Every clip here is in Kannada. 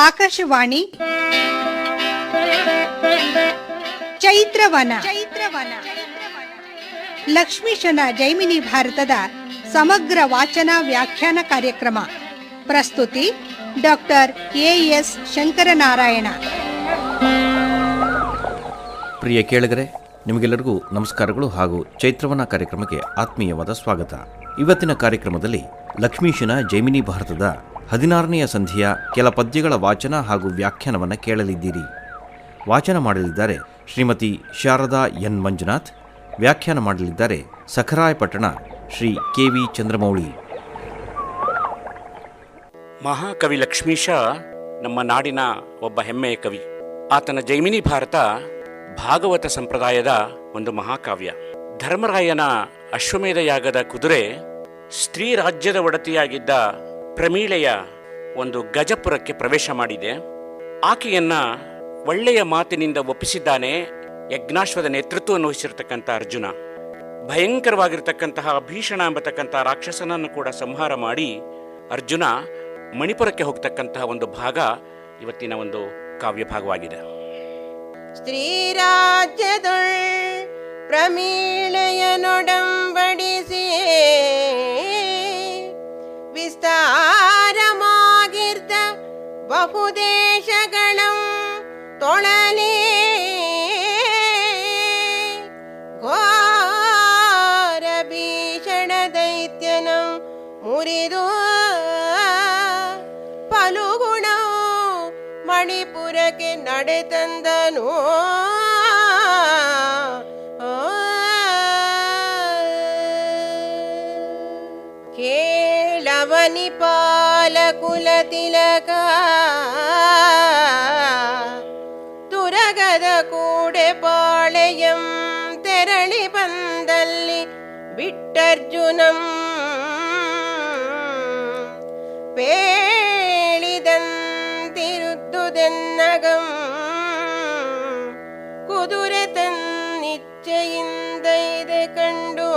ಆಕಾಶವಾಣಿ ಚೈತ್ರವನ ಲಕ್ಷ್ಮೀಶನ ಜೈಮಿನಿ ಭಾರತದ ಸಮಗ್ರ ವಾಚನ ವ್ಯಾಖ್ಯಾನ ಕಾರ್ಯಕ್ರಮ. ಪ್ರಸ್ತುತಿ ಡಾಕ್ಟರ್ ಎಎಸ್ ಶಂಕರನಾರಾಯಣ. ಪ್ರಿಯ ಕೇಳಿಗರೆ, ನಿಮಗೆಲ್ಲರಿಗೂ ನಮಸ್ಕಾರಗಳು ಹಾಗೂ ಚೈತ್ರವನ ಕಾರ್ಯಕ್ರಮಕ್ಕೆ ಆತ್ಮೀಯವಾದ ಸ್ವಾಗತ. ಇವತ್ತಿನ ಕಾರ್ಯಕ್ರಮದಲ್ಲಿ ಲಕ್ಷ್ಮೀಶನ ಜೈಮಿನಿ ಭಾರತದ 16ನೆಯ ಸಂಧಿಯ ಕೆಲ ಪದ್ಯಗಳ ವಾಚನ ಹಾಗೂ ವ್ಯಾಖ್ಯಾನವನ್ನು ಕೇಳಲಿದ್ದೀರಿ. ವಾಚನ ಮಾಡಲಿದ್ದಾರೆ ಶ್ರೀಮತಿ ಶಾರದಾ ಎನ್ ಮಂಜುನಾಥ್. ವ್ಯಾಖ್ಯಾನ ಮಾಡಲಿದ್ದಾರೆ ಸಖರಾಯಪಟ್ಟಣ ಶ್ರೀ ಕೆ.ವಿ. ಚಂದ್ರಮೌಳಿ. ಮಹಾಕವಿ ಲಕ್ಷ್ಮೀಶ ನಮ್ಮ ನಾಡಿನ ಒಬ್ಬ ಹೆಮ್ಮೆಯ ಕವಿ. ಆತನ ಜೈಮಿನಿ ಭಾರತ ಭಾಗವತ ಸಂಪ್ರದಾಯದ ಒಂದು ಮಹಾಕಾವ್ಯ. ಧರ್ಮರಾಯನ ಅಶ್ವಮೇಧ ಯಾಗದ ಕುದುರೆ ಸ್ತ್ರೀ ರಾಜ್ಯದ ಒಡತಿಯಾಗಿದ್ದ ಪ್ರಮೀಳೆಯ ಒಂದು ಗಜಪುರಕ್ಕೆ ಪ್ರವೇಶ ಮಾಡಿದೆ. ಆಕೆಯನ್ನ ಒಳ್ಳೆಯ ಮಾತಿನಿಂದ ಒಪ್ಪಿಸಿದ್ದಾನೆ ಯಜ್ಞಾಶ್ವದ ನೇತೃತ್ವವನ್ನು ವಹಿಸಿರ್ತಕ್ಕಂಥ ಅರ್ಜುನ. ಭಯಂಕರವಾಗಿರ್ತಕ್ಕಂತಹ ಭೀಷಣ ಎಂಬತಕ್ಕಂಥ ರಾಕ್ಷಸನನ್ನು ಕೂಡ ಸಂಹಾರ ಮಾಡಿ ಅರ್ಜುನ ಮಣಿಪುರಕ್ಕೆ ಹೋಗ್ತಕ್ಕಂತಹ ಒಂದು ಭಾಗ ಇವತ್ತಿನ ಒಂದು ಕಾವ್ಯ ಭಾಗವಾಗಿದೆ. ಸ್ತ್ರೀರಾಜ್ಯದೊಳ್ ಪ್ರಮೀಳೆಯನೊಡಂಬಡಿಸಿ ವಿಸ್ತಾರಮಾಗಿರ್ದ ಬಹುದೇಶಗಳಂ ತೊಳಲಿ ಘೋರ ಭೀಷಣ ದೈತ್ಯನಂ ಮುರಿದು ಫಲುಗುಣ ಮಣಿಪುರಕ್ಕೆ ನಡೆತಂದನು. ಕೇಳವನಿಪಾಲ ಕುಲ ತಿಲಕ ತುರಗದ ಕೂಡೆ ಪಾಳೆಯಂ ತೆರಳಿ ಬಂದಲ್ಲಿ ಬಿಟ್ಟರ್ಜುನಂ ಪೇಳಿದಂತಿರುದ್ದುದೆನ್ನಗಂ ಕುದುರೆ ತನ್ನಿಚ್ಛೆಯಿಂದ ಇದೆ ಕಂಡು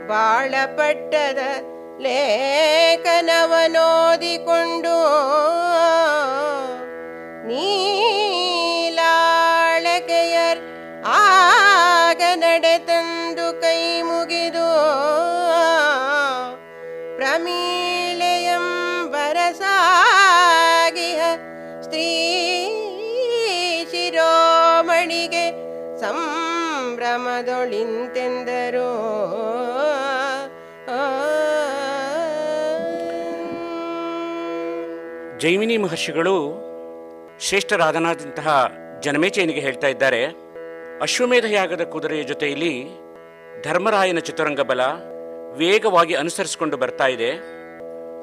ಬಾಳಪಟ್ಟದ ಲೇಖನವನೋದಿಕೊಂಡು ನೀಲಾಳಕೆಯರ್ ಆಗ ನಡೆತಂದು ಕೈ ಮುಗಿದು ಪ್ರಮೀಳೆಯಂ ಬರಸಾಗಿಹ ಸ್ತ್ರೀ ಶಿರೋಮಣಿಗೆ ಸಂಭ್ರಮದೊಳಿಂತೆಂದರು. ಜೈಮಿನಿ ಮಹರ್ಷಿಗಳು ಶ್ರೇಷ್ಠರಾದನಾದಂತಹ ಜನಮೇಜಯನಿಗೆ ಹೇಳ್ತಾ ಇದ್ದಾರೆ, ಅಶ್ವಮೇಧ ಯಾಗದ ಕುದುರೆಯ ಜೊತೆಯಲ್ಲಿ ಧರ್ಮರಾಯನ ಚತುರಂಗ ಬಲ ವೇಗವಾಗಿ ಅನುಸರಿಸಿಕೊಂಡು ಬರ್ತಾ ಇದೆ.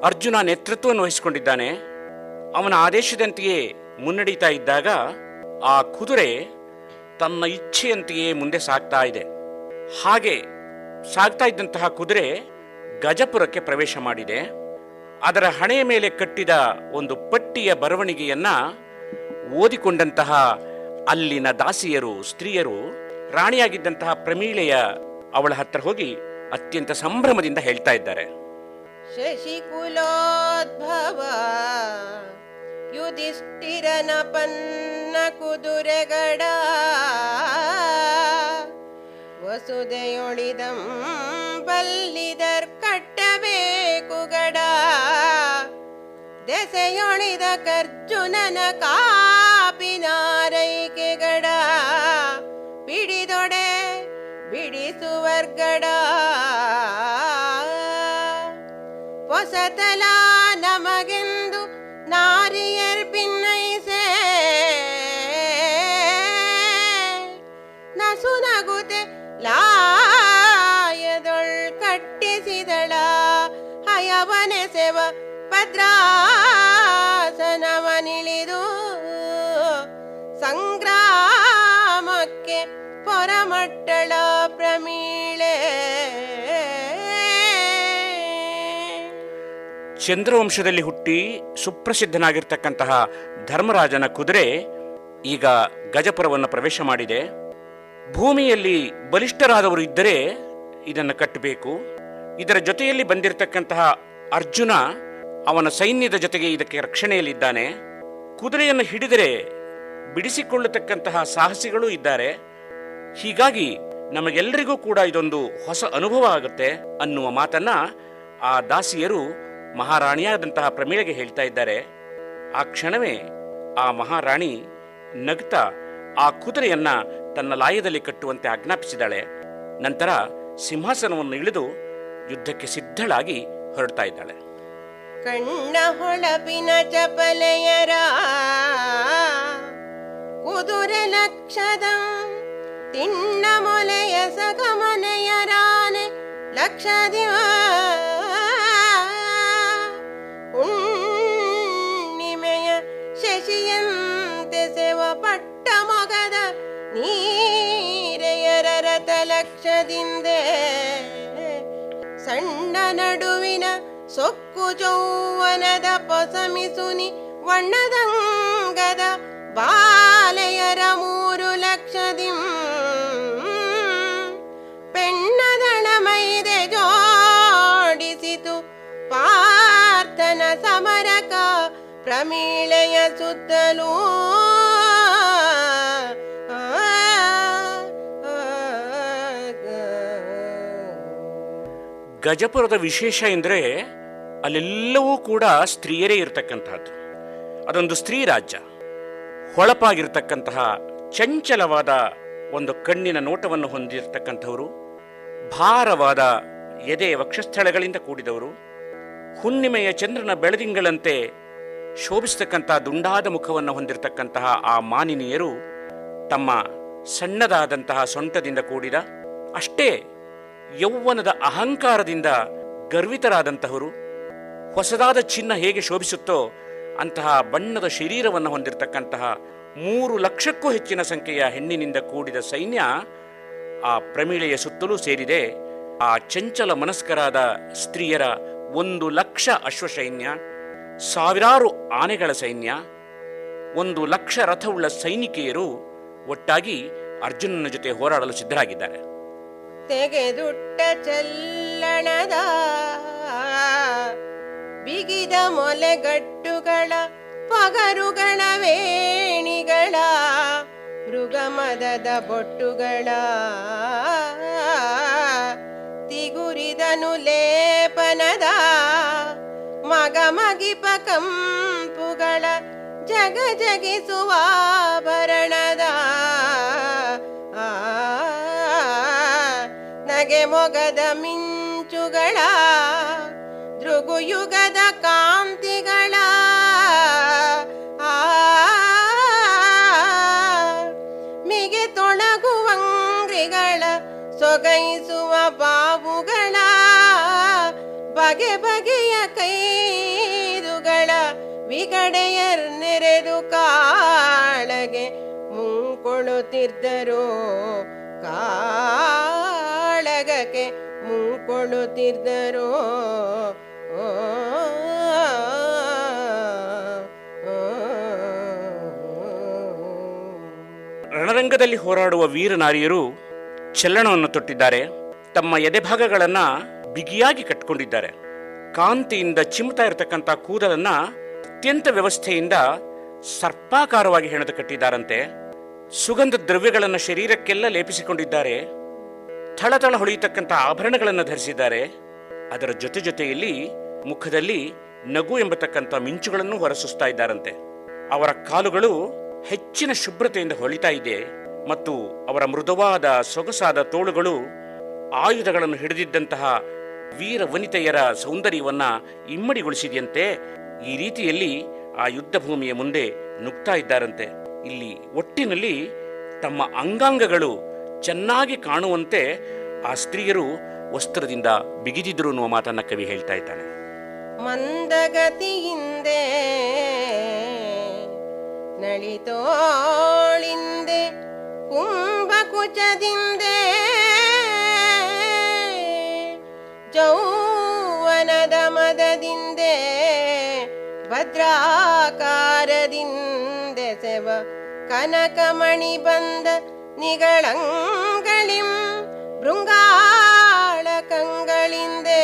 ಅರ್ಜುನ ನೇತೃತ್ವವನ್ನು ವಹಿಸಿಕೊಂಡಿದ್ದಾನೆ. ಅವನ ಆದೇಶದಂತೆಯೇ ಮುನ್ನಡೀತಾ ಇದ್ದಾಗ ಆ ಕುದುರೆ ತನ್ನ ಇಚ್ಛೆಯಂತೆಯೇ ಮುಂದೆ ಸಾಗ್ತಾ ಇದೆ. ಹಾಗೆ ಸಾಗ್ತಾ ಇದ್ದಂತಹ ಕುದುರೆ ಗಜಪುರಕ್ಕೆ ಪ್ರವೇಶ ಮಾಡಿದೆ. ಅದರ ಹಣೆಯ ಮೇಲೆ ಕಟ್ಟಿದ ಒಂದು ಪಟ್ಟಿಯ ಬರವಣಿಗೆಯನ್ನ ಓದಿಕೊಂಡಂತಹ ಅಲ್ಲಿನ ದಾಸಿಯರು, ಸ್ತ್ರೀಯರು, ರಾಣಿಯಾಗಿದ್ದಂತಹ ಪ್ರಮೀಳೆಯ ಅವಳ ಹತ್ರ ಹೋಗಿ ಅತ್ಯಂತ ಸಂಭ್ರಮದಿಂದ ಹೇಳ್ತಾ ಇದ್ದಾರೆ. ಶಶಿಕುಲೋದ್ಭವ ಯುಧಿಷ್ಠಿರನ ಪನ್ನ ಕುದುರೆಗಡ ವಸುದೆಯೊಳಿದಂ ಬಲ್ಲಿದರ್ ಕಟ್ಟಬೇಕು ಗಡ ದೆಸೆಯೊಳಿದ ಕರ್ಜುನನ ಕಾಪಿನಾರೈಕೆ ಗಡ ಬಿಡಿದೊಡೆ ಬಿಡಿಸುವರ್ಗಡ ಹೊಸತಲ ನಮಗೆಂದು ನಾರಿಯರ್ ಭಿನ್ನೈಸೆ ನಸುನಗುತೆ ಲಾಯದೊಳ್ ಕಟ್ಟಿಸಿದಳ ಹಯವನೆಸೆವ ಭದ್ರಾಸನವನಿಳಿದು ಸಂಗ್ರಾಮಕ್ಕೆ ಪೊರಮಟ್ಟಳ ಪ್ರಮೀಳೆ. ಚಂದ್ರವಂಶದಲ್ಲಿ ಹುಟ್ಟಿ ಸುಪ್ರಸಿದ್ಧನಾಗಿರ್ತಕ್ಕಂತಹ ಧರ್ಮರಾಜನ ಕುದುರೆ ಈಗ ಗಜಪುರವನ್ನು ಪ್ರವೇಶ ಮಾಡಿದೆ. ಭೂಮಿಯಲ್ಲಿ ಬಲಿಷ್ಠರಾದವರು ಇದ್ದರೆ ಇದನ್ನು ಕಟ್ಟಬೇಕು. ಇದರ ಜೊತೆಯಲ್ಲಿ ಬಂದಿರತಕ್ಕಂತಹ ಅರ್ಜುನ ಅವನ ಸೈನ್ಯದ ಜೊತೆಗೆ ಇದಕ್ಕೆ ರಕ್ಷಣೆಯಲ್ಲಿದ್ದಾನೆ. ಕುದುರೆಯನ್ನು ಹಿಡಿದರೆ ಬಿಡಿಸಿಕೊಳ್ಳತಕ್ಕಂತಹ ಸಾಹಸಿಗಳೂ ಇದ್ದಾರೆ. ಹೀಗಾಗಿ ನಮಗೆಲ್ಲರಿಗೂ ಕೂಡ ಇದೊಂದು ಹೊಸ ಅನುಭವ ಆಗುತ್ತೆ ಅನ್ನುವ ಮಾತನ್ನ ಆ ದಾಸಿಯರು ಮಹಾರಾಣಿಯಾದಂತಹ ಪ್ರಮೀಳೆಗೆ ಹೇಳ್ತಾ ಇದ್ದಾರೆ. ಆ ಕ್ಷಣವೇ ಆ ಮಹಾರಾಣಿ ನಗ್ತಾ ಆ ಕುದುರೆಯನ್ನ ತನ್ನ ಲಾಯದಲ್ಲಿ ಕಟ್ಟುವಂತೆ ಆಜ್ಞಾಪಿಸಿದಾಳೆ. ನಂತರ ಸಿಂಹಾಸನವನ್ನು ಇಳಿದು ಯುದ್ಧಕ್ಕೆ ಸಿದ್ಧಳಾಗಿ ಹೊರಡ್ತಾ ಇದ್ದಾಳೆ. ಕಣ್ಣ ಹೊಳಪಿನ ಚಪಲೆಯರ ಕುದುರೆ ಲಕ್ಷದ ತಿಣ್ಣ ಮೊಲೆಯ ಸಗಮನೆಯರಾನೆ ಲಕ್ಷದಿವ ಹುಣ್ಣಿಮೆಯ ಶಶಿಯಂತೆ ಸೇವ ಪಟ್ಟ ಮೊಗದ ನೀರೆಯರ ರಥ ಲಕ್ಷದಿಂದೆ ಸಣ್ಣ ನಡುವಿನ ಸೊಕ್ಕು ಚೌವನದ ಪೊಸಮಿಸುನಿ ವಣ್ಣದಂಗದ ಬಾಲೆಯರ 3 ಲಕ್ಷದಿಂ ಪೆಣ್ಣದಳ ಮೈದೆ ಜೋಡಿಸಿತು ಪಾರ್ಥನ ಸಮರಕ ಪ್ರಮೀಳೆಯ ಸುತ್ತಲೂ ಗಜಪುರದ ವಿಶೇಷ ಎಂದರೆ ಅಲ್ಲೆಲ್ಲವೂ ಕೂಡ ಸ್ತ್ರೀಯರೇ ಇರತಕ್ಕಂತಹದ್ದು. ಅದೊಂದು ಸ್ತ್ರೀ ರಾಜ್ಯ. ಹೊಳಪಾಗಿರ್ತಕ್ಕಂತಹ ಚಂಚಲವಾದ ಒಂದು ಕಣ್ಣಿನ ನೋಟವನ್ನು ಹೊಂದಿರತಕ್ಕಂಥವರು, ಭಾರವಾದ ಎದೆ ವಕ್ಷಸ್ಥಳಗಳಿಂದ ಕೂಡಿದವರು, ಹುಣ್ಣಿಮೆಯ ಚಂದ್ರನ ಬೆಳದಿಂಗಳಂತೆ ಶೋಭಿಸ್ತಕ್ಕಂತಹ ದುಂಡಾದ ಮುಖವನ್ನು ಹೊಂದಿರತಕ್ಕಂತಹ ಆ ಮಾನಿನಿಯರು ತಮ್ಮ ಸಣ್ಣದಾದಂತಹ ಸೊಂಟದಿಂದ ಕೂಡಿದ ಅಷ್ಟೇ ಯೌವನದ ಅಹಂಕಾರದಿಂದ ಗರ್ವಿತರಾದಂತಹವರು, ಹೊಸದಾದ ಚಿನ್ನ ಹೇಗೆ ಶೋಭಿಸುತ್ತೋ ಅಂತಹ ಬಣ್ಣದ ಶರೀರವನ್ನು ಹೊಂದಿರತಕ್ಕಂತಹ 3 ಲಕ್ಷಕ್ಕೂ ಹೆಚ್ಚಿನ ಸಂಖ್ಯೆಯ ಹೆಣ್ಣಿನಿಂದ ಕೂಡಿದ ಸೈನ್ಯ ಆ ಪ್ರಮೀಳೆಯ ಸುತ್ತಲೂ ಸೇರಿದೆ. ಆ ಚಂಚಲ ಮನಸ್ಕರಾದ ಸ್ತ್ರೀಯರ 1 ಲಕ್ಷ ಅಶ್ವಸೈನ್ಯ, ಸಾವಿರಾರು ಆನೆಗಳ ಸೈನ್ಯ, 1 ಲಕ್ಷ ರಥವುಳ್ಳ ಸೈನಿಕೆಯರು ಒಟ್ಟಾಗಿ ಅರ್ಜುನನ ಜೊತೆ ಹೋರಾಡಲು ಸಿದ್ಧರಾಗಿದ್ದಾರೆ. ತೆಗೆದುಟ್ಟ ಚಲ್ಲಣದ ಬಿಗಿದ ಮೊಲೆಗಟ್ಟುಗಳ ಪಗರುಗಳ ವೇಣಿಗಳ ಮೃಗಮದದ ಬೊಟ್ಟುಗಳ ತಿಗುರಿದನು ಲೇಪನದ ಮಗಮಗಿಪ ಕಂಪುಗಳ ಜಗ ಜಗಿಸುವ ಭರಣದ ನಗೆ ಮೊಗದ ಮಿಂಚುಗಳ ದೃಗುಯುಗದ ಕಾಂತಿಗಳ ಮಿಗೆ ತೊಳಗುವಂಗ್ರಿಗಳ ಸೊಗೈಸುವ ಬಾವುಗಳ ಬಗೆ ಬಗೆಯ ಕೈದುಗಳ ವಿಗಡೆಯರ್ ನೆರೆದು ಕಾಳಗೆ ಮುಂಕೊಳುತ್ತಿದ್ದರು ಕಾಳಗಕ್ಕೆ ಮುಂಕೊಳುತ್ತಿದ್ದರು. ರಣರಂಗದಲ್ಲಿ ಹೋರಾಡುವ ವೀರನಾರಿಯರು ಚಲ್ಲಣವನ್ನು ತೊಟ್ಟಿದ್ದಾರೆ. ತಮ್ಮ ಎದೆಭಾಗಗಳನ್ನ ಬಿಗಿಯಾಗಿ ಕಟ್ಟಿಕೊಂಡಿದ್ದಾರೆ. ಕಾಂತಿಯಿಂದ ಚಿಮ್ತಾ ಇರತಕ್ಕಂಥ ಕೂದಲನ್ನ ಅತ್ಯಂತ ವ್ಯವಸ್ಥೆಯಿಂದ ಸರ್ಪಾಕಾರವಾಗಿ ಹೆಣೆದು ಕಟ್ಟಿದ್ದಾರಂತೆ. ಸುಗಂಧ ದ್ರವ್ಯಗಳನ್ನು ಶರೀರಕ್ಕೆಲ್ಲ ಲೇಪಿಸಿಕೊಂಡಿದ್ದಾರೆ. ಥಳಥಳ ಹೊಳೆಯತಕ್ಕಂಥ ಆಭರಣಗಳನ್ನು ಧರಿಸಿದ್ದಾರೆ. ಅದರ ಜೊತೆ ಜೊತೆಯಲ್ಲಿ ಮುಖದಲ್ಲಿ ನಗು ಎಂಬತಕ್ಕಂಥ ಮಿಂಚುಗಳನ್ನು ಹೊರಸೂಸ್ತಾ ಇದ್ದಾರಂತೆ. ಅವರ ಕಾಲುಗಳು ಹೆಚ್ಚಿನ ಶುಭ್ರತೆಯಿಂದ ಹೊಳಿತಾ ಇದೆ ಮತ್ತು ಅವರ ಮೃದುವಾದ ಸೊಗಸಾದ ತೋಳುಗಳು ಆಯುಧಗಳನ್ನು ಹಿಡಿದಿದ್ದಂತಹ ವೀರ ವನಿತೆಯರ ಸೌಂದರ್ಯವನ್ನ ಇಮ್ಮಡಿಗೊಳಿಸಿದೆಯಂತೆ. ಈ ರೀತಿಯಲ್ಲಿ ಆ ಯುದ್ಧ ಭೂಮಿಯ ಮುಂದೆ ನುಗ್ತಾ ಇದ್ದಾರಂತೆ. ಇಲ್ಲಿ ಒಟ್ಟಿನಲ್ಲಿ ತಮ್ಮ ಅಂಗಾಂಗಗಳು ಚೆನ್ನಾಗಿ ಕಾಣುವಂತೆ ಆ ಸ್ತ್ರೀಯರು ವಸ್ತ್ರದಿಂದ ಬಿಗಿದಿದ್ರು ಅನ್ನುವ ಮಾತನ್ನ ಕವಿ ಹೇಳ್ತಾ ಇದ್ದಾನೆ. ಮಂದಗತಿಯಿಂದೆ ನಳಿತೋಳಿಂದೆ ಕುಂಭಕುಚದಿಂದೆ ಜೌವನದ ಮದದಿಂದೆ ಭದ್ರಾಕಾರದಿಂದೆ ಸೆವ ಕನಕಮಣಿ ಬಂದ ನಿಗಳಂಗಳಿಂ ಭೃಂಗಾಳ ಕಂಗಳಿಂದೆ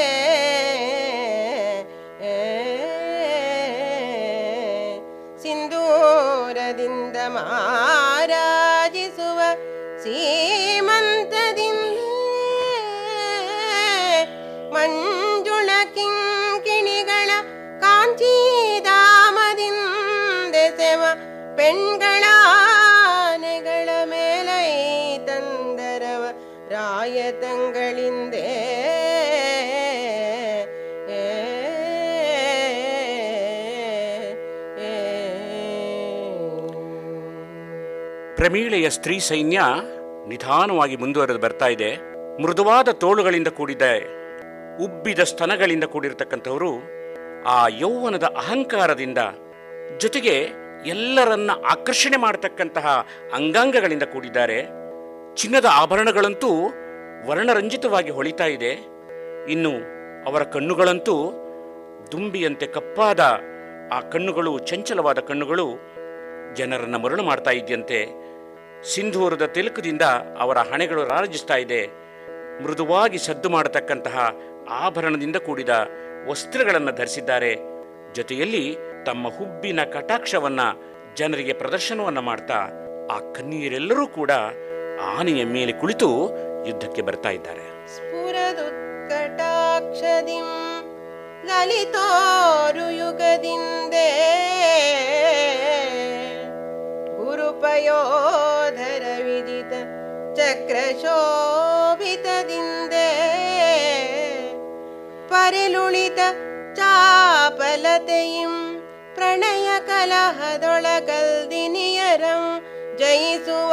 ಪ್ರಮೀಳೆಯ ಸ್ತ್ರೀ ಸೈನ್ಯ ನಿಧಾನವಾಗಿ ಮುಂದುವರೆದು ಬರ್ತಾ ಇದೆ. ಮೃದುವಾದ ತೋಳುಗಳಿಂದ ಕೂಡಿದೆ, ಉಬ್ಬಿದ ಸ್ತನಗಳಿಂದ ಕೂಡಿರತಕ್ಕಂಥವರು ಆ ಯೌವನದ ಅಹಂಕಾರದಿಂದ, ಜೊತೆಗೆ ಎಲ್ಲರನ್ನ ಆಕರ್ಷಣೆ ಮಾಡತಕ್ಕಂತಹ ಅಂಗಾಂಗಗಳಿಂದ ಕೂಡಿದ್ದಾರೆ. ಚಿನ್ನದ ಆಭರಣಗಳಂತೂ ವರ್ಣರಂಜಿತವಾಗಿ ಹೊಳಿತಾ ಇದೆ. ಇನ್ನು ಅವರ ಕಣ್ಣುಗಳಂತೂ ದುಂಬಿಯಂತೆ ಕಪ್ಪಾದ ಆ ಕಣ್ಣುಗಳು, ಚಂಚಲವಾದ ಕಣ್ಣುಗಳು ಜನರನ್ನು ಮರಳು ಮಾಡ್ತಾ ಇದೆಯಂತೆ. ಸಿಂಧೂರದ ತಿಲಕದಿಂದ ಅವರ ಹಣೆಗಳು ರಾರಾಜಿಸ್ತಾ ಇದೆ. ಮೃದುವಾಗಿ ಸದ್ದು ಮಾಡತಕ್ಕಂತಹ ಆಭರಣದಿಂದ ಕೂಡಿದ ವಸ್ತ್ರಗಳನ್ನು ಧರಿಸಿದ್ದಾರೆ. ಜೊತೆಯಲ್ಲಿ ತಮ್ಮ ಹುಬ್ಬಿನ ಕಟಾಕ್ಷವನ್ನ ಜನರಿಗೆ ಪ್ರದರ್ಶನವನ್ನ ಮಾಡ್ತಾ ಆ ಕನ್ಯರೆಲ್ಲರೂ ಕೂಡ ಆನೆಯ ಮೇಲೆ ಕುಳಿತು ಯುದ್ಧಕ್ಕೆ ಬರ್ತಾ ಇದ್ದಾರೆ. ಸ್ಫುರದುತ್ಕಟಾಕ್ಷದಿಂ ಲಲಿತೋರು ಯುಗದಿಂದೇ ಗುರುಪಯೋಧರ ವಿದಿತ ಚಕ್ರಶೋಭಿತದಿಂದೇ ಪರಿಲುಳಿತ ಚಾಪಲತೆಯಿಂ ಪ್ರಣಯ ಕಲಹದೊಳಗಲ್ದಿನಿಯರಂ ಜಯಿಸುವ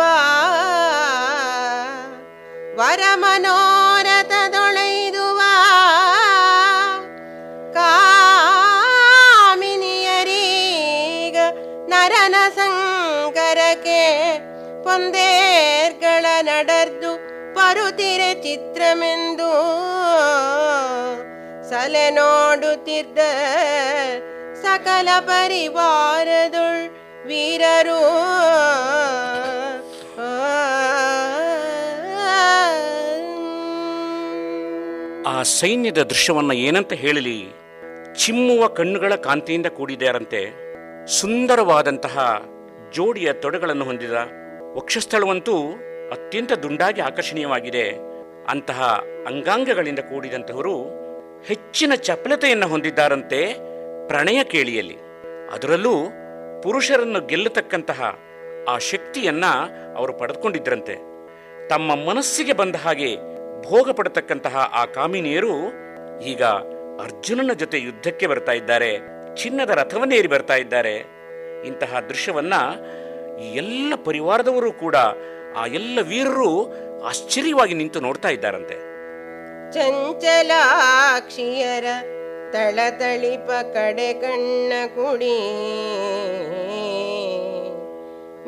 ವರ ಮನೋರಥದೊಳೈದುವ ಕಾಮಿನಿಯರೀಗ ನರನ ಸಂಕರಕ್ಕೆ ಪೊಂದೇರ್ಗಳ ನಡರ್ದು ಪರುತಿರೆ ಚಿತ್ರಮೆಂದು ಸಲೆ ನೋಡುತ್ತಿದ್ದ ಸಕಲ ಪರಿವಾರದುಳ್ ವೀರರು ಆ ಸೈನ್ಯದ ದೃಶ್ಯವನ್ನ ಏನಂತ ಹೇಳಲಿ. ಚಿಮ್ಮುವ ಕಣ್ಣುಗಳ ಕಾಂತಿಯಿಂದ ಕೂಡಿದೆಯಾರಂತೆ. ಸುಂದರವಾದಂತಹ ಜೋಡಿಯ ತೊಡೆಗಳನ್ನು ಹೊಂದಿದ ವಕ್ಷಸ್ಥಳವಂತೂ ಅತ್ಯಂತ ದುಂಡಾಗಿ ಆಕರ್ಷಣೀಯವಾಗಿದೆ. ಅಂತಹ ಅಂಗಾಂಗಗಳಿಂದ ಕೂಡಿದಂತಹವರು ಹೆಚ್ಚಿನ ಚಪಲತೆಯನ್ನು ಹೊಂದಿದ್ದಾರಂತೆ ಪ್ರಣಯ ಕೇಳಿಯಲ್ಲಿ. ಅದರಲ್ಲೂ ಪುರುಷರನ್ನು ಗೆಲ್ಲತಕ್ಕಂತಹ ಆ ಶಕ್ತಿಯನ್ನ ಅವರು ಪಡೆದುಕೊಂಡಿದ್ದರಂತೆ. ತಮ್ಮ ಮನಸ್ಸಿಗೆ ಬಂದ ಹಾಗೆ ಭೋಗ ಪಡತಕ್ಕಂತಹ ಆ ಕಾಮಿನಿಯರು ಈಗ ಅರ್ಜುನನ ಜೊತೆ ಯುದ್ಧಕ್ಕೆ ಬರ್ತಾ ಇದ್ದಾರೆ. ಚಿನ್ನದ ರಥವನ್ನೇರಿ ಬರ್ತಾ ಇದ್ದಾರೆ. ಇಂತಹ ದೃಶ್ಯವನ್ನ ಈ ಎಲ್ಲ ಪರಿವಾರದವರು ಕೂಡ, ಆ ಎಲ್ಲ ವೀರರು ಆಶ್ಚರ್ಯವಾಗಿ ನಿಂತು ನೋಡ್ತಾ ಇದ್ದಾರಂತೆ. ಚಂಚಲಾಕ್ಷಿಯರ ತಳತಳಿಪ ಕಡೆ ಕಣ್ಣ ಕುಡಿ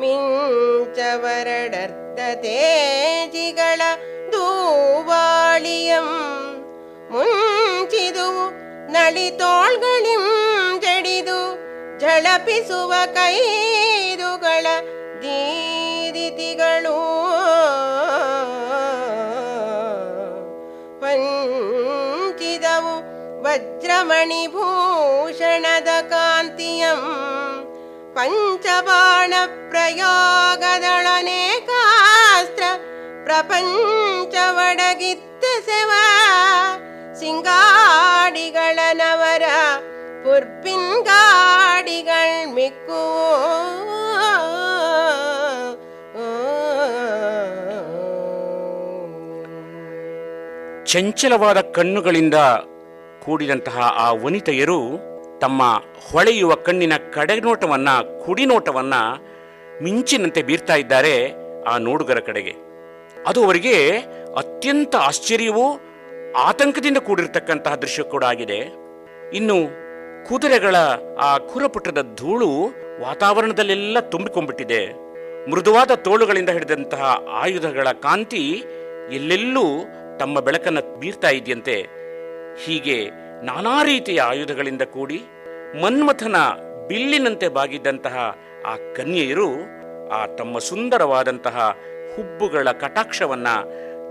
ಮಿಂಚವರಡರ್ಥ ತೇಜಿಗಳ ದೂವಾಳಿಯಂ ಮುಂಚಿದುವು ನಳಿತೋಳ್ಗಳಿಂ ಜಡಿದು ಝಳಪಿಸುವ ಕೈದುಗಳ ದೀದಿತಿಗಳು ಪಂಚಿದವು ವಜ್ರಮಣಿಭೂಷಣದ ಕಾಂತಿಯಂ ಪಂಚಬಾಣ ಪ್ರಯೋಗದಳನೇಕಾಸ್ತ್ರ ಪ್ರಪಂಚವಡಗಿತ್ತ ಸೆವ ಸಿಂಗಾಡಿಗಳ ನವರ ಪುರ್ಪಿನ್ಗಾಡಿಗಳ್ ಮಿಕ್ಕು ಚಂಚಲವಾದ ಕಣ್ಣುಗಳಿಂದ ಕೂಡಿದಂತಹ ಆ ವನಿತೆಯರು ತಮ್ಮ ಹೊಳೆಯುವ ಕಣ್ಣಿನ ಕಡೆನೋಟವನ್ನ, ಕುಡಿನೋಟವನ್ನ ಮಿಂಚಿನಂತೆ ಬೀರ್ತಾ ಇದ್ದಾರೆ ಆ ನೋಡುಗರ ಕಡೆಗೆ. ಅದು ಅವರಿಗೆ ಅತ್ಯಂತ ಆಶ್ಚರ್ಯವೂ ಆತಂಕದಿಂದ ಕೂಡಿರತಕ್ಕಂತಹ ದೃಶ್ಯ ಕೂಡ ಆಗಿದೆ. ಇನ್ನು ಕುದುರೆಗಳ ಆ ಕುರಪುಟದ ಧೂಳು ವಾತಾವರಣದಲ್ಲೆಲ್ಲ ತುಂಬಿಕೊಂಡ್ಬಿಟ್ಟಿದೆ. ಮೃದುವಾದ ತೋಳುಗಳಿಂದ ಹಿಡಿದಂತಹ ಆಯುಧಗಳ ಕಾಂತಿ ಎಲ್ಲೆಲ್ಲೂ ತಮ್ಮ ಬೆಳಕನ್ನು ಬೀರ್ತಾ ಇದೆಯಂತೆ. ಹೀಗೆ ನಾನಾ ರೀತಿಯ ಆಯುಧಗಳಿಂದ ಕೂಡಿ ಮನ್ಮಥನ ಬಿಲ್ಲಿನಂತೆ ಬಾಗಿದ್ದಂತಹ ಆ ಕನ್ಯೆಯರು ಆ ತಮ್ಮ ಸುಂದರವಾದಂತಹ ಹುಬ್ಬುಗಳ ಕಟಾಕ್ಷವನ್ನ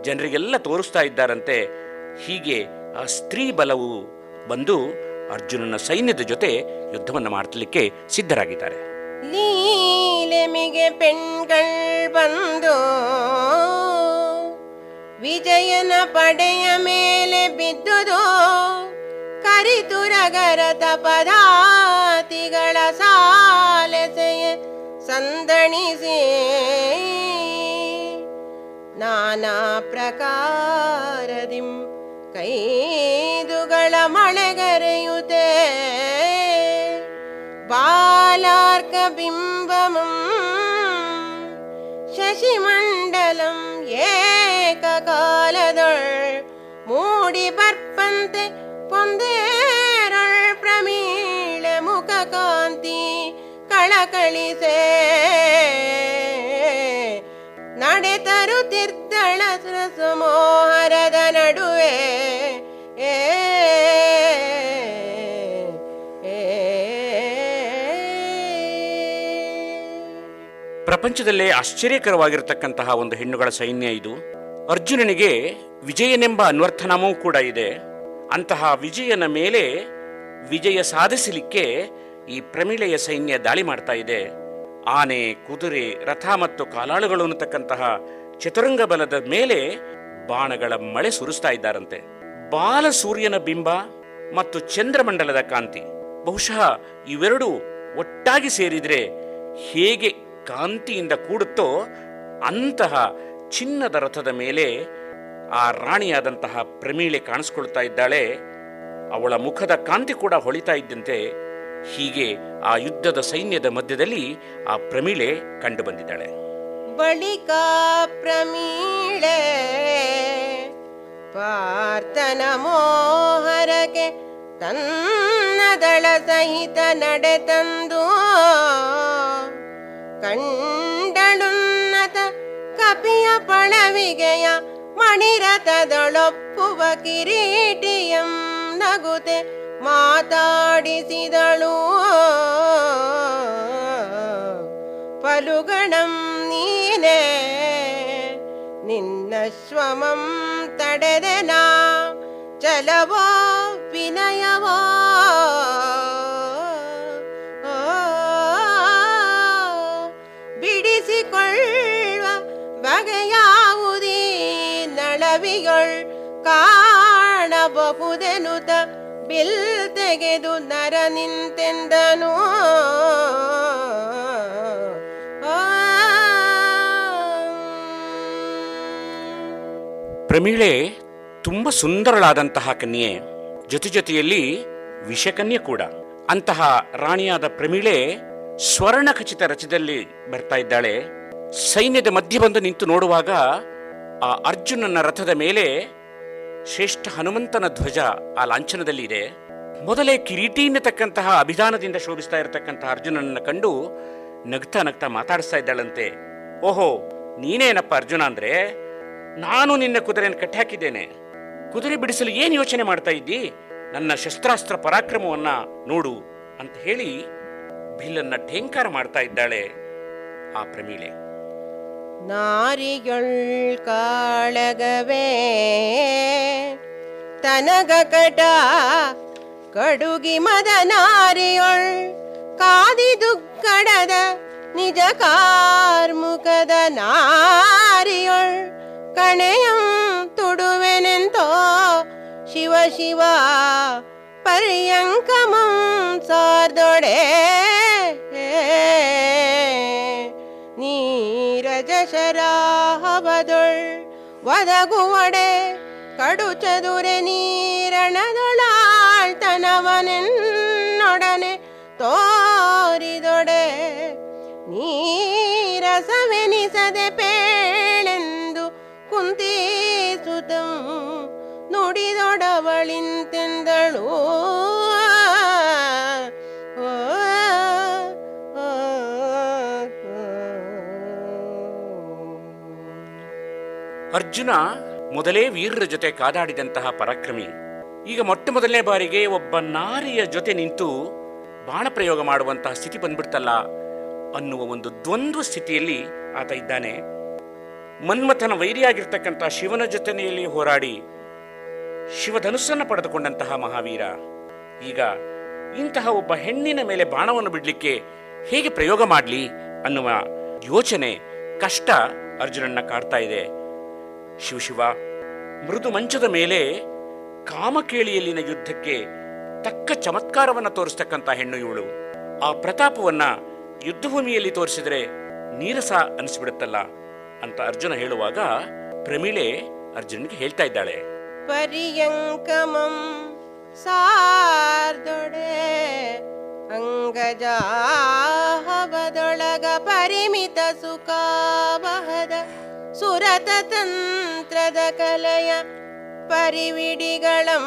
ಜನರಿಗೆಲ್ಲ ತೋರಿಸ್ತಾ ಇದ್ದಾರಂತೆ. ಹೀಗೆ ಆ ಸ್ತ್ರೀ ಬಲವು ಬಂದು ಅರ್ಜುನನ ಸೈನ್ಯದ ಜೊತೆ ಯುದ್ಧವನ್ನು ಮಾಡಲಿಕ್ಕೆ ಸಿದ್ಧರಾಗಿದ್ದಾರೆ. ಲೀಲೆಮಿಗೆ ಪೆಣ್ಗಳ್ ಬಂದು ವಿಜಯನ ಪಡೆಯ ಮೇಲೆ ಬಿದ್ದುದು ಕರಿತುರಗರತ ಪದಾತಿಗಳ ಸಾಲೆಸೆಯ ಸಂದಣಿಸಿ ನಾನಾ ಪ್ರಕಾರದಿಂ ಕೈದುಗಳ ಮಳೆಗರೆಯುತ್ತೆ ಬಾಲಾರ್ಕ ಬಿಂಬಮಂ ಶಶಿಮಂಡಲಂ ಏಕಕಾಲದೊಳ್ ಮೂಡಿ ಬರ್ಪಂತೆ ಪೊಂದೇರೊಳ್ ಪ್ರಮೀಳೆ ಮುಖ ಕಾಂತಿ ಕಳಕಳಿಸೆ ನಡೆ ತರುತ್ತಿದ್ದಳ ಸಮೋಹರದ ನಡುವೆ ಪ್ರಪಂಚದಲ್ಲೇ ಆಶ್ಚರ್ಯಕರವಾಗಿರತಕ್ಕಂತಹ ಒಂದು ಹೆಣ್ಣುಗಳ ಸೈನ್ಯ ಇದು. ಅರ್ಜುನನಿಗೆ ವಿಜಯನೆಂಬ ಅನ್ವರ್ಥನಾಮವೂ ಕೂಡ ಇದೆ. ಅಂತಹ ವಿಜಯನ ಮೇಲೆ ವಿಜಯ ಸಾಧಿಸಲಿಕ್ಕೆ ಈ ಪ್ರಮೀಳೆಯ ಸೈನ್ಯ ದಾಳಿ ಮಾಡ್ತಾ ಇದೆ. ಆನೆ, ಕುದುರೆ, ರಥ ಮತ್ತು ಕಾಲಾಳುಗಳು ಅನ್ನತಕ್ಕಂತಹ ಚತುರಂಗ ಬಲದ ಮೇಲೆ ಬಾಣಗಳ ಮಳೆ ಸುರಿಸ್ತಾ ಇದ್ದಾರಂತೆ. ಬಾಲ ಸೂರ್ಯನ ಬಿಂಬ ಮತ್ತು ಚಂದ್ರಮಂಡಲದ ಕಾಂತಿ, ಬಹುಶಃ ಇವೆರಡು ಒಟ್ಟಾಗಿ ಸೇರಿದ್ರೆ ಹೇಗೆ ಕಾಂತಿಯಿಂದ ಕೂಡುತ್ತೋ ಅಂತಹ ಚಿನ್ನದ ರಥದ ಮೇಲೆ ಆ ರಾಣಿಯಾದಂತಹ ಪ್ರಮೀಳೆ ಕಾಣಿಸ್ಕೊಳ್ತಾ ಇದ್ದಾಳೆ. ಅವಳ ಮುಖದ ಕಾಂತಿ ಕೂಡ ಹೊಳಿತಾ ಇದ್ದಂತೆ ಹೀಗೆ ಆ ಯುದ್ಧದ ಸೈನ್ಯದ ಮಧ್ಯದಲ್ಲಿ ಆ ಪ್ರಮೀಳೆ ಕಂಡು ಬಂದಿದ್ದಾಳೆ. ಬಳಿಕ ಪ್ರಮೀಳೆ ಪಾರ್ಥನ ಮೋಹರಕ್ಕೆ ತನ್ನ ದಳ ಸಹಿತ ನಡೆ ತಂದು ಕಂಡಳುನ್ನತ ಕಪಿಯ ಪಳವಿಗೆಯ ಮಣಿರಥದೊಳೊಪ್ಪುವ ಕಿರೀಟಿಯಂ ನಗುತೆ ಮಾತಾಡಿಸಿದಳು. ಫಲುಗಣಂ ನೀನೇ ನಿನ್ನ ಶ್ವಮಂ ತಡೆದೆನಾ ಚಲವೋ ವಿನಯವೋ ಬಿಡಿಸಿಕೊಳ್ಳುವ ಬಗೆಯಾವುದೀ ನಳವಿಗೊಳ್ ಕಾಣಬಹುದೆನುತ ಬಿಲ್ ತೆಗೆದು ನರ ನಿಂತೆಂದನು. ಪ್ರಮೀಳೆ ತುಂಬ ಸುಂದರಳಾದಂತಹ ಕನ್ಯೆ, ಜೊತೆಯಲ್ಲಿ ವಿಷಕನ್ಯೆ ಕೂಡ. ಅಂತಹ ರಾಣಿಯಾದ ಪ್ರಮೀಳೆ ಸ್ವರ್ಣಖಚಿತ ರಥದಲ್ಲಿ ಬರ್ತಾ ಇದ್ದಾಳೆ. ಸೈನ್ಯದ ಮಧ್ಯೆ ಬಂದು ನಿಂತು ನೋಡುವಾಗ ಆ ಅರ್ಜುನನ ರಥದ ಮೇಲೆ ಶ್ರೇಷ್ಠ ಹನುಮಂತನ ಧ್ವಜ ಆ ಲಾಂಛನದಲ್ಲಿ ಇದೆ. ಮೊದಲೇ ಕಿರೀಟಿ ಎನ್ನತಕ್ಕಂತಹ ಅಭಿಧಾನದಿಂದ ಶೋಭಿಸ್ತಾ ಇರತಕ್ಕಂತಹ ಅರ್ಜುನನನ್ನು ಕಂಡು ನಗ್ತಾ ನಗ್ತಾ ಮಾತಾಡಿಸ್ತಾ ಇದ್ದಾಳಂತೆ. ಓಹೋ, ನೀನೇನಪ್ಪ ಅರ್ಜುನ ಅಂದ್ರೆ? ನಾನು ನಿನ್ನ ಕುದುರೆಯನ್ನು ಕಟ್ಟಾಕಿದ್ದೇನೆ. ಕುದುರೆ ಬಿಡಿಸಲು ಏನು ಯೋಚನೆ ಮಾಡ್ತಾ ಇದ್ದಿ? ನನ್ನ ಶಸ್ತ್ರಾಸ್ತ್ರ ಪರಾಕ್ರಮವನ್ನ ನೋಡು ಅಂತ ಹೇಳಿ ಬಿಲ್ಲನ್ನ ಠೇಂಕಾರ ಮಾಡ್ತಾ ಇದ್ದಾಳೆ ಆ ಪ್ರಮೀಳೆ. ನಾರಿಯೊಳ್ ಕಾಳಗವೇ ತನಗ ಕಟ ಕಡುಗಿ ಮದ ನಾರಿಯೊಳ್ ಕಾದಿದುಕ್ಕಡದ ನಿಜ ಕಾರ್ಮುಕದ ನಾರಿಯೊಳ್ ಕಣೆಯಂ ತುಡುವೆನೆಂತೋ ಶಿವ ಶಿವ ಪರ್ಯಂಕಮಂ ಸಾರ್ದೊಡೆ ನೀರಜಶರಾಹವದೊಳ್ ಒದಗುವಡೆ ಕಡು ಚದುರೆ ನೀರಣದೊಳಾಳ್ತನವನೆನ್ನೊಡನೆ ತೋರಿದೊಡೆ ನೀರಸವೆನಿಸದೆ ಪೇಳೆಂದು ಕುಂತಿಸುತ್ತಂ ನುಡಿದೊಡವಳಿಂತೆಂದಳು. ಅರ್ಜುನ ಮೊದಲೇ ವೀರರ ಜೊತೆ ಕಾದಾಡಿದಂತಹ ಪರಾಕ್ರಮಿ. ಈಗ ಮೊಟ್ಟ ಮೊದಲನೇ ಬಾರಿಗೆ ಒಬ್ಬ ನಾರಿಯ ಜೊತೆ ನಿಂತು ಬಾಣ ಪ್ರಯೋಗ ಮಾಡುವಂತಹ ಸ್ಥಿತಿ ಬಂದ್ಬಿಡ್ತಲ್ಲ ಅನ್ನುವ ಒಂದು ದ್ವಂದ್ವ ಸ್ಥಿತಿಯಲ್ಲಿ ಆತ ಇದ್ದಾನೆ. ಮನ್ಮಥನ ವೈರಿಯಾಗಿರ್ತಕ್ಕಂತಹ ಶಿವನ ಜೊತೆಯಲ್ಲಿ ಹೋರಾಡಿ ಶಿವಧನುಸ್ಸನ್ನು ಪಡೆದುಕೊಂಡಂತಹ ಮಹಾವೀರ ಈಗ ಇಂತಹ ಒಬ್ಬ ಹೆಣ್ಣಿನ ಮೇಲೆ ಬಾಣವನ್ನು ಬಿಡಲಿಕ್ಕೆ ಹೇಗೆ ಪ್ರಯೋಗ ಮಾಡಲಿ ಅನ್ನುವ ಯೋಚನೆ, ಕಷ್ಟ ಅರ್ಜುನನ್ನ ಕಾಡ್ತಾ ಇದೆ. ಶಿವಶಿವ, ಮೃದು ಮಂಚದ ಮೇಲೆ ಕಾಮಕೇಳಿಯಲ್ಲಿನ ಯುದ್ಧಕ್ಕೆ ತಕ್ಕ ಚಮತ್ಕಾರವನ್ನು ತೋರಿಸ್ತಕ್ಕಂಥ ಹೆಣ್ಣು ಇವಳು. ಆ ಪ್ರತಾಪವನ್ನ ಯುದ್ಧಭೂಮಿಯಲ್ಲಿ ತೋರಿಸಿದ್ರೆ ನೀರಸ ಅನಿಸ್ಬಿಡುತ್ತಲ್ಲ ಅಂತ ಅರ್ಜುನ ಹೇಳುವಾಗ ಪ್ರಮೀಳೆ ಅರ್ಜುನಿಗೆ ಹೇಳ್ತಾ ಇದ್ದಾಳೆ. ಪರ್ಯಂಕಮಂ ಸಾರ್ದೊಡೆ ಅಂಗಜಾಹವದೊಳಗ ಪರಿಮಿತ ಸುಖಾವಹದ ಸುರತ ತಂತ್ರದ ಕಲೆಯ ಪರಿವಿಡಿಗಳಂ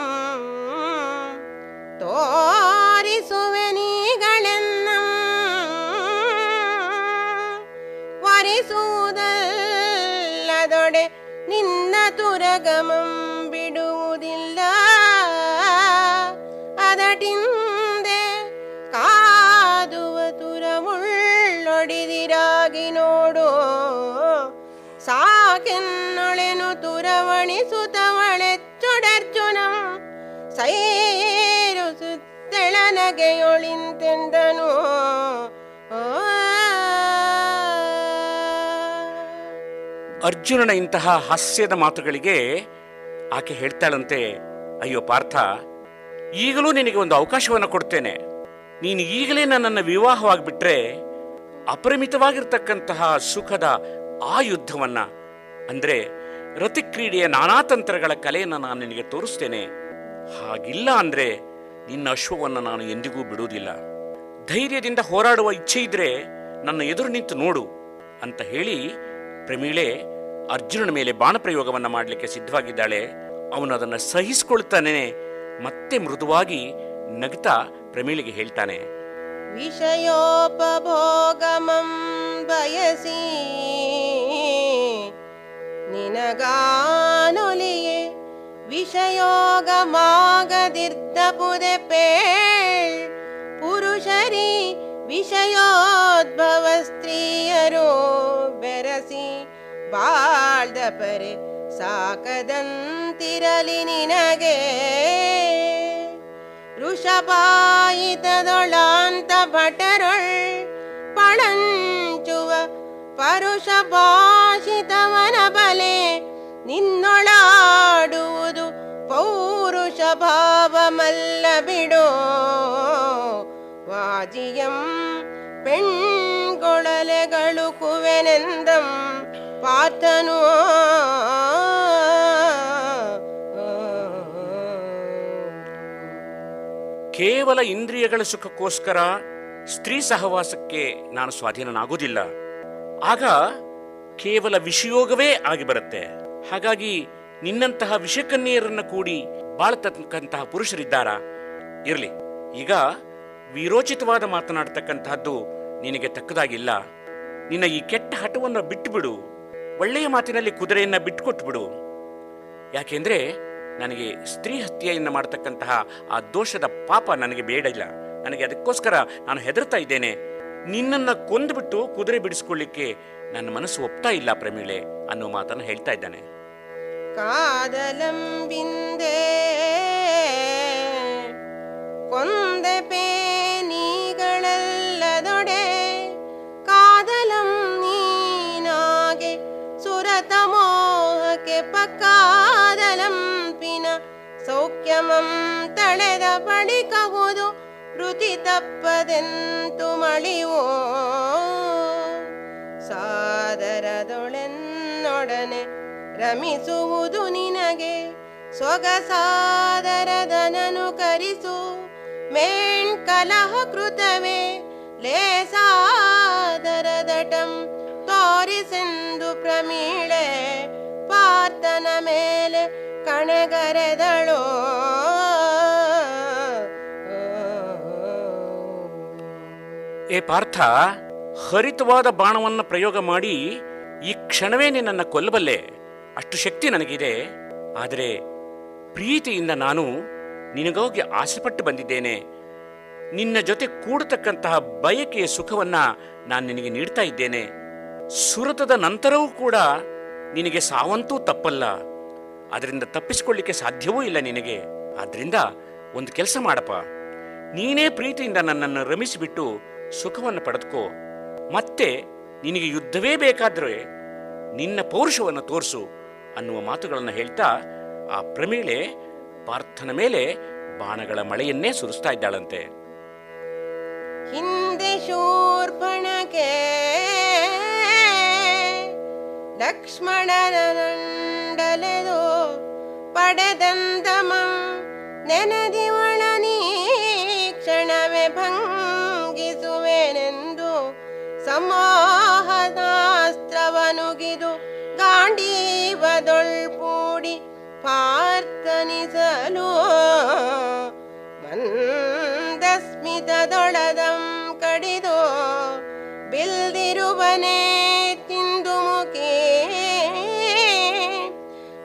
ತೋರಿಸುವೆ ನೀಗಳೆನ್ನ ವರಿಸುವುದಲ್ಲದೊಡೆ ನಿನ್ನ ತುರಗಮಂ ಬಿಡುವುದಿಲ್ಲ ಅದಟಿಂದೆ ಕಾದುವ ತುರಮುಳ್ಳೊಡಿದಿರಾಗಿ ನೋಡು ಸಾಕೆನ್ನೊಳೆನು ತುರವಣಿಸುತ್ತವಳೆಚ್ಚೊಡರ್ಜುನಂ ಸೈರು ಸುತ್ತೆಳನಗೆಯೊಳಿಂತೆಂದನು ಅರ್ಜುನನ ಇಂತಹ ಹಾಸ್ಯದ ಮಾತುಗಳಿಗೆ ಆಕೆ ಹೇಳ್ತಾಳಂತೆ, ಅಯ್ಯೋ ಪಾರ್ಥ, ಈಗಲೂ ನಿನಗೆ ಒಂದು ಅವಕಾಶವನ್ನು ಕೊಡ್ತೇನೆ. ನೀನು ಈಗಲೇ ನನ್ನನ್ನು ವಿವಾಹವಾಗಿಬಿಟ್ರೆ ಅಪರಿಮಿತವಾಗಿರ್ತಕ್ಕಂತಹ ಸುಖದ ಆ ಯುದ್ಧವನ್ನ, ಅಂದರೆ ರತಿಕ್ರೀಡೆಯ ನಾನಾ ತಂತ್ರಗಳ ಕಲೆಯನ್ನು ನಾನು ನಿನಗೆ ತೋರಿಸ್ತೇನೆ. ಹಾಗಿಲ್ಲ ಅಂದರೆ ನಿನ್ನ ಅಶ್ವವನ್ನು ನಾನು ಎಂದಿಗೂ ಬಿಡುವುದಿಲ್ಲ. ಧೈರ್ಯದಿಂದ ಹೋರಾಡುವ ಇಚ್ಛೆ ಇದ್ರೆ ನನ್ನ ಎದುರು ನಿಂತು ನೋಡು ಅಂತ ಹೇಳಿ ಪ್ರಮೀಳೆ ಅರ್ಜುನನ ಮೇಲೆ ಬಾಣಪ್ರಯೋಗವನ್ನು ಮಾಡಲಿಕ್ಕೆ ಸಿದ್ಧವಾಗಿದ್ದಾಳೆ. ಅವನು ಅದನ್ನು ಸಹಿಸಿಕೊಳ್ತಾನೆ. ಮತ್ತೆ ಮೃದುವಾಗಿ ನಗ್ತಾ ಪ್ರಮೀಳಿಗೆ ಹೇಳ್ತಾನೆ, ವಿಷಯೋಪಭೋಗಮಂ ಬಯಸಿ ನಿನಗಾನೊಲಿಯೇ ವಿಷಯೋಗಮಾಗದಿರ್ದಪುದೆ ಪೇಳ್ ಪುರುಷರಿ ವಿಷಯೋದ್ಭವ ಸ್ತ್ರೀಯರು ಬೆರಸಿ ಬಾಳ್ದ ಪರೆ ಸಾಕದಂತಿರಲಿ ನಿನಗೆ ಋಷಭಾಯಿತದೊಳಾಂತ ಭಟರೊಳ್ ಪಳಂಚುವ ಪರುಷ ಭಾಷಿತವನ ಬಲೆ ನಿನ್ನೊಳಾಡುವುದು ಪೌರುಷ ಭಾವಮಲ್ಲ ಬಿಡೋ ವಾಜಿಯಂ ಪೆಣ್ಗೊಳಲೆಗಳು ಕುವೆನೆಂದಂ ಪಾರ್ಥನು ಕೇವಲ ಇಂದ್ರಿಯಗಳ ಸುಖಕ್ಕೋಸ್ಕರ ಸ್ತ್ರೀ ಸಹವಾಸಕ್ಕೆ ನಾನು ಸ್ವಾಧೀನನಾಗುವುದಿಲ್ಲ. ಆಗ ಕೇವಲ ವಿಷಯೋಗವೇ ಆಗಿ ಬರುತ್ತೆ. ಹಾಗಾಗಿ ನಿನ್ನಂತಹ ವಿಷಕನ್ಯರನ್ನ ಕೂಡಿ ಬಾಳತಕ್ಕಂತಹ ಪುರುಷರಿದ್ದಾರಾ? ಇರಲಿ, ಈಗ ವೀರೋಚಿತವಾದ ಮಾತನಾಡ್ತಕ್ಕಂತಹದ್ದು ನಿನಗೆ ತಕ್ಕದಾಗಿಲ್ಲ. ನಿನ್ನ ಈ ಕೆಟ್ಟ ಹಠವನ್ನು ಬಿಟ್ಟು ಬಿಡು. ಒಳ್ಳೆಯ ಮಾತಿನಲ್ಲಿ ಕುದುರೆಯನ್ನ ಬಿಟ್ಟುಕೊಟ್ಟು ಬಿಡು. ಯಾಕೆಂದ್ರೆ ನನಗೆ ಸ್ತ್ರೀ ಹತ್ಯೆಯನ್ನು ಮಾಡತಕ್ಕಂತಹ ಆ ದೋಷದ ಪಾಪ ನನಗೆ ಬೇಡ ಇಲ್ಲ. ನನಗೆ ಅದಕ್ಕೋಸ್ಕರ ನಾನು ಹೆದರ್ತಾ ಇದ್ದೇನೆ. ನಿನ್ನನ್ನು ಕೊಂದುಬಿಟ್ಟು ಕುದುರೆ ಬಿಡಿಸ್ಕೊಳ್ಳಿಕ್ಕೆ ನನ್ನ ಮನಸ್ಸು ಒಪ್ತಾ ಇಲ್ಲ ಪ್ರಮೀಳೆ ಅನ್ನೋ ಮಾತನ್ನು ಹೇಳ್ತಾ ಇದ್ದಾನೆ. ಕಾದಲಂಬಿಂದೆ ಕೊಂದೆ ಪೇನಿಗಳಲ್ಲದೊಡೆ ಕಾದಲಂ ನೀನಾಗೆ ಸುರತ ಮೋಹಕ್ಕೆ ಪಕ್ಕಾದಲಂಪಿನ ಸೌಖ್ಯಮಂ ತಳೆದ ಬಳಿಕವುದು ವೃತಿ ತಪ್ಪದೆಂತು ಮಳಿವೋ ಸಾದರದೊಳೆನ್ನೊಡನೆ ರಮಿಸುವುದು ನಿನಗೆ ಸೊಗಸಾದರದನನು ಕರಿಸು ಮೇಣ್ ಕಲಹ ಕೃತವೇ ಲೇಸಾದರದಟಂ ತೋರಿಸೆಂದು ಪ್ರಮೀಳೆ ಪಾರ್ಥನ ಮೇಲೆ ಕಣಗರೆದಳೋ ಏ ಪಾರ್ಥ, ಹರಿತವಾದ ಬಾಣವನ್ನು ಪ್ರಯೋಗ ಮಾಡಿ ಈ ಕ್ಷಣವೇ ನಿನ್ನನ್ನು ಕೊಲ್ಲಬಲ್ಲೆ. ಅಷ್ಟು ಶಕ್ತಿ ನನಗಿದೆ. ಆದರೆ ಪ್ರೀತಿಯಿಂದ ನಾನು ನಿನಗೋಗಿ ಆಸೆಪಟ್ಟು ಬಂದಿದ್ದೇನೆ. ನಿನ್ನ ಜೊತೆ ಕೂಡತಕ್ಕಂತಹ ಬಯಕೆಯ ಸುಖವನ್ನ ನಾನು ನಿನಗೆ ನೀಡ್ತಾ ಇದ್ದೇನೆ. ಸುರತದ ನಂತರವೂ ಕೂಡ ನಿನಗೆ ಸಾವಂತೂ ತಪ್ಪಲ್ಲ. ಅದರಿಂದ ತಪ್ಪಿಸಿಕೊಳ್ಳಿಕ್ಕೆ ಸಾಧ್ಯವೂ ಇಲ್ಲ ನಿನಗೆ. ಆದ್ರಿಂದ ಒಂದು ಕೆಲಸ ಮಾಡಪ್ಪ, ನೀನೇ ಪ್ರೀತಿಯಿಂದ ನನ್ನನ್ನು ರಮಿಸಿಬಿಟ್ಟು ಸುಖವನ್ನು ಪಡೆದುಕೋ. ಮತ್ತೆ ನಿನಗೆ ಯುದ್ಧವೇ ಬೇಕಾದ್ರೆ ನಿನ್ನ ಪೌರುಷವನ್ನು ತೋರಿಸು ಅನ್ನುವ ಮಾತುಗಳನ್ನು ಹೇಳ್ತಾ ಆ ಪ್ರಮೀಳೆ ಪಾರ್ಥನ ಮೇಲೆ ಬಾಣಗಳ ಮಳೆಯನ್ನೇ ಸುರಿಸ್ತಾ ಇದ್ದಾಳಂತೆ. ಹಿಂದೆ ಶೂರ್ಪಣಕೆ ಲಕ್ಷ್ಮಣನಂಡಲೆದು ಪಡೆದಂದಮಂ ನೆನದಿವಳ ನೀ ಕ್ಷಣವೇ ಭಂಗ ಮುರಿದು ಗಾಂಡೀವದೊಳ್ಪೂಡಿ ಪಾರ್ಥನಿಸಲು ಮಂದಸ್ಮಿತದೊಳದಂ ಕಡಿದು ಬಿಲ್ದಿರುವನೇ ತಿಂದುಮುಖಿ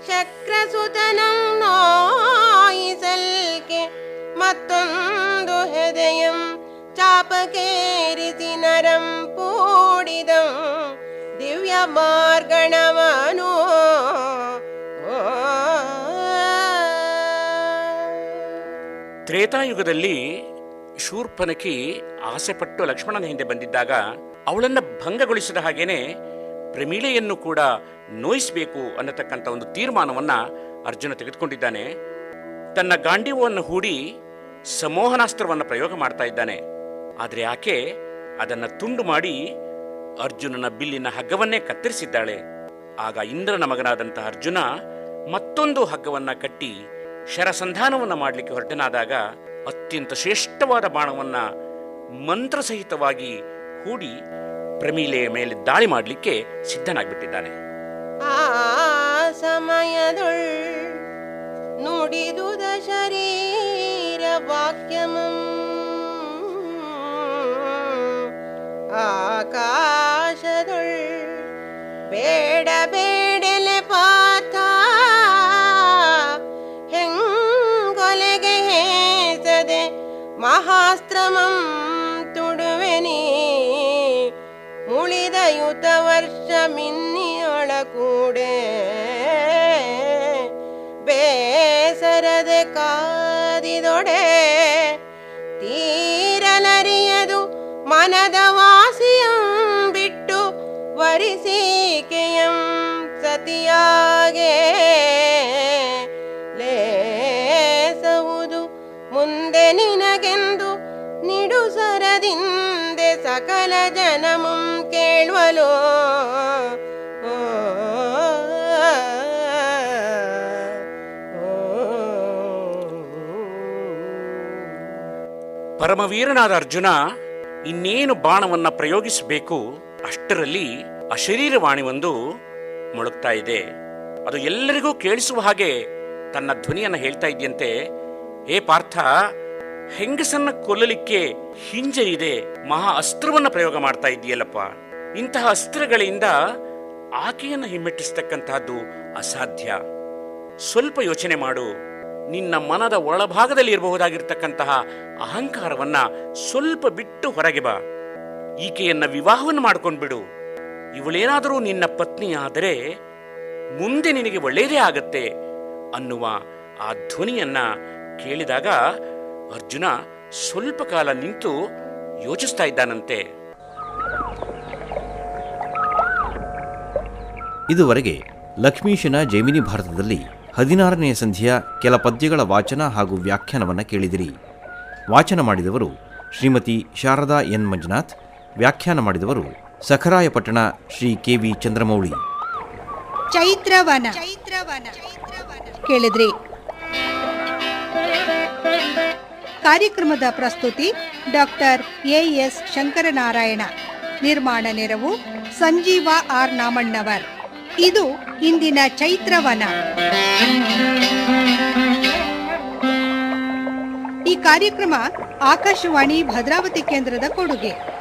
ಶಕ್ರಸುತನಂ ನೋಯಿಸಲ್ಕೆ ಮತ್ತೊಂದು ಹೆದೆಯಂ ಚಾಪಕೇರಿಸಿ ನರಂ ಪೂಡಿದಂ ದಿವ್ಯ ಮಾರ್ಗಣವನು ತ್ರೇತಾಯುಗದಲ್ಲಿ ಶೂರ್ಪನಖಿ ಆಸೆಪಟ್ಟು ಲಕ್ಷ್ಮಣನ ಹಿಂದೆ ಬಂದಿದ್ದಾಗ ಅವಳನ್ನು ಭಂಗಗೊಳಿಸಿದ ಹಾಗೇನೆ ಪ್ರಮೀಳೆಯನ್ನು ಕೂಡ ನೋಯಿಸಬೇಕು ಅನ್ನತಕ್ಕಂಥ ಒಂದು ತೀರ್ಮಾನವನ್ನ ಅರ್ಜುನ ತೆಗೆದುಕೊಂಡಿದ್ದಾನೆ. ತನ್ನ ಗಾಂಡೀವವನ್ನು ಹೂಡಿ ಸಮೋಹನಾಸ್ತ್ರವನ್ನು ಪ್ರಯೋಗ ಮಾಡ್ತಾ ಇದ್ದಾನೆ. ಆದರೆ ಆಕೆ ಅದನ್ನು ತುಂಡು ಮಾಡಿ ಅರ್ಜುನನ ಬಿಲ್ಲಿನ ಹಗ್ಗವನ್ನೇ ಕತ್ತರಿಸಿದ್ದಾಳೆ. ಆಗ ಇಂದ್ರನ ಮಗನಾದಂತಹ ಅರ್ಜುನ ಮತ್ತೊಂದು ಹಗ್ಗವನ್ನ ಕಟ್ಟಿ ಶರಸಂಧಾನವನ್ನ ಮಾಡಲಿಕ್ಕೆ ಹೊರಟನಾದಾಗ ಅತ್ಯಂತ ಶ್ರೇಷ್ಠವಾದ ಬಾಣವನ್ನ ಮಂತ್ರಸಹಿತವಾಗಿ ಹೂಡಿ ಪ್ರಮೀಳೆಯ ಮೇಲೆ ದಾಳಿ ಮಾಡಲಿಕ್ಕೆ ಸಿದ್ಧನಾಗ್ಬಿಟ್ಟಿದ್ದಾನೆ. ಆ ಸಮಯದೊಳ್ ನುಡಿದುದ ಶರೀರ ವಾಕ್ಯಮಂ ಆಕಾಶದೊಳ್ ಬೇಡ ಬೇಡಲೆ ಪಾತ ಹೆಂಗೊಲೆಗೆ ಹೇಸದೆ ಮಹಾಸ್ತ್ರಮಂ ತುಡುವೆನಿ ಮುಳಿದಯುತ ವರ್ಷ ಮಿನ್ನಿಯೊಳ ಕೂಡೆ ಬೇಸರದೆ ಕಾದಿದೊಡೆ ತೀರಲರಿಯದು ಮನದ ವಾಸಿಯಂ ಬಿಟ್ಟು ವರಿಸಿಕೆಯಂ ಸತಿಯಾಗೆ ಲೇಸವುದು ಮುಂದೆ ನಿನಗೆಂದು ನಿಡುಸರದಿಂದೆ ಸಕಲ ಜನಮುಂ ಕೇಳುವಲೋ ಪರಮವೀರನಾದ ಅರ್ಜುನ ಇನ್ನೇನು ಬಾಣವನ್ನ ಪ್ರಯೋಗಿಸಬೇಕು ಅಷ್ಟರಲ್ಲಿ ಅಶರೀರವಾಣಿ ಒಂದು ಮೊಳಗ್ತಾ ಇದೆ. ಅದು ಎಲ್ಲರಿಗೂ ಕೇಳಿಸುವ ಹಾಗೆ ತನ್ನ ಧ್ವನಿಯನ್ನು ಹೇಳ್ತಾ ಇದೆಯಂತೆ, ಹೇ ಪಾರ್ಥ, ಹೆಂಗಸನ್ನ ಕೊಲ್ಲಲಿಕ್ಕೆ ಹಿಂಜರಿದೆ ಮಹಾ ಅಸ್ತ್ರವನ್ನ ಪ್ರಯೋಗ ಮಾಡ್ತಾ ಇದೆಯಲ್ಲಪ್ಪ. ಇಂತಹ ಅಸ್ತ್ರಗಳಿಂದ ಆಕೆಯನ್ನು ಹಿಮ್ಮೆಟ್ಟಿಸ್ತಕ್ಕಂತಹದ್ದು ಅಸಾಧ್ಯ. ಸ್ವಲ್ಪ ಯೋಚನೆ ಮಾಡು. ನಿನ್ನ ಮನದ ಒಳಭಾಗದಲ್ಲಿ ಇರಬಹುದಾಗಿರ್ತಕ್ಕಂತಹ ಅಹಂಕಾರವನ್ನ ಸ್ವಲ್ಪ ಬಿಟ್ಟು ಹೊರಗೆ ಬಾ. ಈಕೆಯನ್ನ ವಿವಾಹವನ್ನು ಮಾಡ್ಕೊಂಡ್ಬಿಡು. ಇವಳೇನಾದರೂ ನಿನ್ನ ಪತ್ನಿಯಾದರೆ ಮುಂದೆ ನಿನಗೆ ಒಳ್ಳೆಯದೇ ಆಗತ್ತೆ ಅನ್ನುವ ಆ ಧ್ವನಿಯನ್ನ ಕೇಳಿದಾಗ ಅರ್ಜುನ ಸ್ವಲ್ಪ ಕಾಲ ನಿಂತು ಯೋಚಿಸ್ತಾ ಇದ್ದಾನಂತೆ. ಇದುವರೆಗೆ ಲಕ್ಷ್ಮೀಶನ ಜೈಮಿನಿ ಭಾರತದಲ್ಲಿ 16ನೆಯ ಸಂಧಿಯ ಕೆಲ ಪದ್ಯಗಳ ವಾಚನ ಹಾಗೂ ವ್ಯಾಖ್ಯಾನವನ್ನು ಕೇಳಿದಿರಿ. ವಾಚನ ಮಾಡಿದವರು ಶ್ರೀಮತಿ ಶಾರದಾ ಎನ್ ಮಂಜುನಾಥ್, ವ್ಯಾಖ್ಯಾನ ಮಾಡಿದವರು ಸಖರಾಯಪಟ್ಟಣ ಶ್ರೀ ಕೆ.ವಿ. ಚಂದ್ರಮೌಳಿ. ಚೈತ್ರವನ ಕೇಳಿದ್ರಿ. ಕಾರ್ಯಕ್ರಮದ ಪ್ರಸ್ತುತಿ ಡಾಕ್ಟರ್ ಎಎಸ್ ಶಂಕರನಾರಾಯಣ. ನಿರ್ಮಾಣ ನೆರವು ಸಂಜೀವ ಆರ್ ನಾಮಣ್ಣವರ್. ಇದು ಇಂದಿನ ಚೈತ್ರವನ. ಈ ಕಾರ್ಯಕ್ರಮ ಆಕಾಶವಾಣಿ ಭದ್ರಾವತಿ ಕೇಂದ್ರದ ಕೊಡುಗೆ.